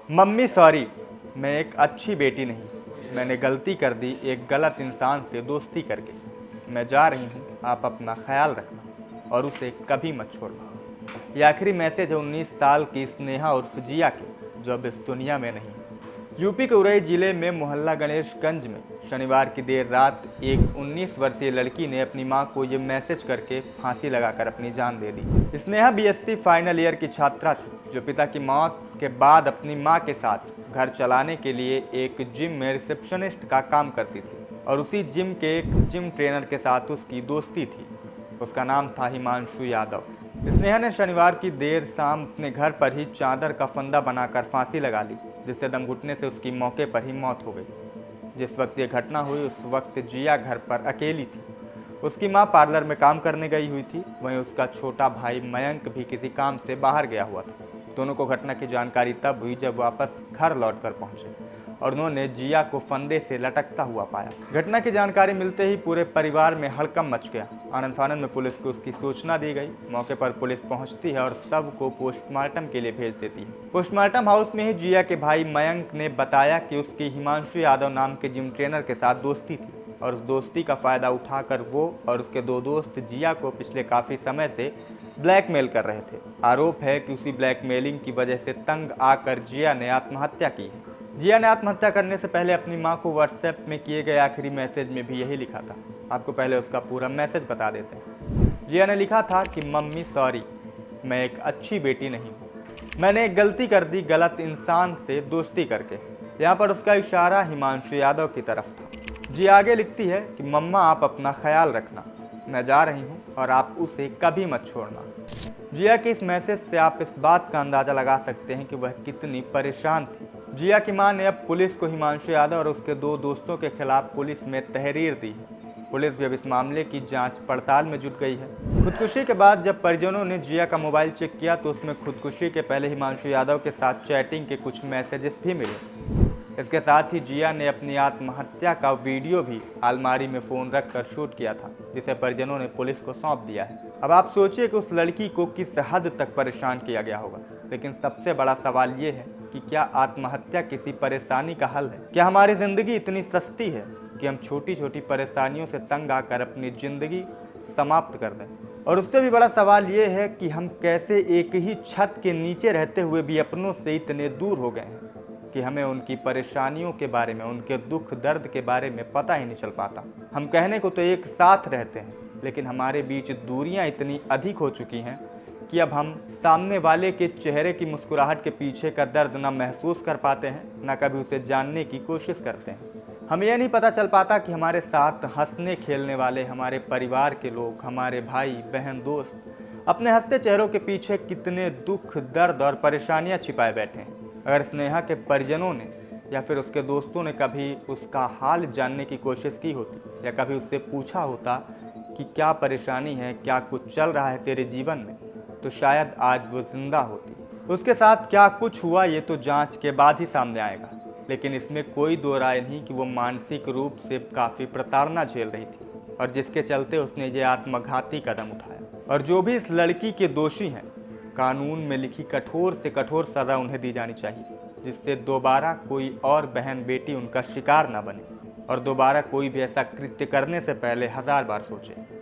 Mummy sorry, मैं एक अच्छी बेटी नहीं। मैंने गलती कर दी एक गलत इंसान से दोस्ती करके। मैं जा रही हूँ, आप अपना ख्याल रखना और उसे कभी मत छोड़ना। ये आखिरी मैसेज है 19 साल की स्नेहा उर्फ जिया की, जो अब इस दुनिया में नहीं। यूपी के उरई जिले में मोहल्ला गणेशगंज में शनिवार की देर रात एक 19 वर्षीय लड़की ने अपनी मां को ये मैसेज करके फांसी लगाकर अपनी जान दे दी। स्नेहा बीएससी फाइनल ईयर की छात्रा थी, जो पिता की मौत के बाद अपनी मां के साथ घर चलाने के लिए एक जिम में रिसेप्शनिस्ट का काम करती थी और उसी जिम के एक जिम ट्रेनर के साथ उसकी दोस्ती थी। उसका नाम था हिमांशु यादव। स्नेहा ने शनिवार की देर शाम अपने घर पर ही चादर का फंदा बनाकर फांसी लगा ली, जिससे दम घुटने से उसकी मौके पर ही मौत हो गई। जिस वक्त ये घटना हुई उस वक्त जिया घर पर अकेली थी। उसकी मां पार्लर में काम करने गई हुई थी, वहीं उसका छोटा भाई मयंक भी किसी काम से बाहर गया हुआ था। दोनों को घटना की जानकारी तब हुई जब वापस घर लौटकर पहुंचे और उन्होंने जिया को फंदे से लटकता हुआ पाया। घटना की जानकारी मिलते ही पूरे परिवार में हड़कंप मच गया। आनंद फानंद में पुलिस को उसकी सूचना दी गई। मौके पर पुलिस पहुंचती है और शव को पोस्टमार्टम के लिए भेज देती है। पोस्टमार्टम हाउस में ही जिया के भाई मयंक ने बताया कि उसकी हिमांशु यादव नाम के जिम ट्रेनर के साथ दोस्ती थी और उस दोस्ती का फायदा उठाकर वो और उसके दो दोस्त जिया को पिछले काफी समय से ब्लैकमेल कर रहे थे। आरोप है कि उसी ब्लैकमेलिंग की वजह से तंग आकर जिया ने आत्महत्या की। जिया ने आत्महत्या करने से पहले अपनी मां को व्हाट्सएप में किए गए आखिरी मैसेज में भी यही लिखा था। आपको पहले उसका पूरा मैसेज बता देते हैं। जिया ने लिखा था कि मम्मी सॉरी, मैं एक अच्छी बेटी नहीं हूँ। मैंने एक गलती कर दी गलत इंसान से दोस्ती करके। यहाँ पर उसका इशारा हिमांशु यादव की तरफ था। जिया आगे लिखती है कि मम्मा आप अपना ख्याल रखना, मैं जा रही हूँ और आप उसे कभी मत छोड़ना। जिया के इस मैसेज से आप इस बात का अंदाजा लगा सकते हैं कि वह कितनी परेशान थी। जिया की मां ने अब पुलिस को हिमांशु यादव और उसके दो दोस्तों के खिलाफ पुलिस में तहरीर दी है। पुलिस भी अब इस मामले की जांच पड़ताल में जुट गई है। खुदकुशी के बाद जब परिजनों ने जिया का मोबाइल चेक किया तो उसमें खुदकुशी के पहले हिमांशु यादव के साथ चैटिंग के कुछ मैसेजेस भी मिले। इसके साथ ही जिया ने अपनी आत्महत्या का वीडियो भी अलमारी में फ़ोन रखकर शूट किया था, जिसे परिजनों ने पुलिस को सौंप दिया है। अब आप सोचिए कि उस लड़की को किस हद तक परेशान किया गया होगा। लेकिन सबसे बड़ा सवाल ये है कि क्या आत्महत्या किसी परेशानी का हल है? क्या हमारी ज़िंदगी इतनी सस्ती है कि हम छोटी छोटी परेशानियों से तंग आकर अपनी ज़िंदगी समाप्त कर दें? और उससे भी बड़ा सवाल ये है कि हम कैसे एक ही छत के नीचे रहते हुए भी अपनों से इतने दूर हो गए हैं कि हमें उनकी परेशानियों के बारे में, उनके दुख दर्द के बारे में पता ही नहीं चल पाता। हम कहने को तो एक साथ रहते हैं, लेकिन हमारे बीच दूरियां इतनी अधिक हो चुकी हैं कि अब हम सामने वाले के चेहरे की मुस्कुराहट के पीछे का दर्द ना महसूस कर पाते हैं, ना कभी उसे जानने की कोशिश करते हैं। हमें यह नहीं पता चल पाता कि हमारे साथ हंसने खेलने वाले हमारे परिवार के लोग, हमारे भाई बहन दोस्त, अपने हंसते चेहरों के पीछे कितने दुख दर्द और परेशानियां छिपाए बैठे हैं। अगर स्नेहा के परिजनों ने या फिर उसके दोस्तों ने कभी उसका हाल जानने की कोशिश की होती या कभी उससे पूछा होता कि क्या परेशानी है, क्या कुछ चल रहा है तेरे जीवन में, तो शायद आज वो जिंदा होती। उसके साथ क्या कुछ हुआ ये तो जांच के बाद ही सामने आएगा, लेकिन इसमें कोई दो राय नहीं कि वो मानसिक रूप से काफ़ी प्रताड़ना झेल रही थी और जिसके चलते उसने ये आत्मघाती कदम उठाया। और जो भी इस लड़की के दोषी हैं, कानून में लिखी कठोर से कठोर सज़ा उन्हें दी जानी चाहिए, जिससे दोबारा कोई और बहन बेटी उनका शिकार न बने और दोबारा कोई भी ऐसा कृत्य करने से पहले 1000 बार सोचे।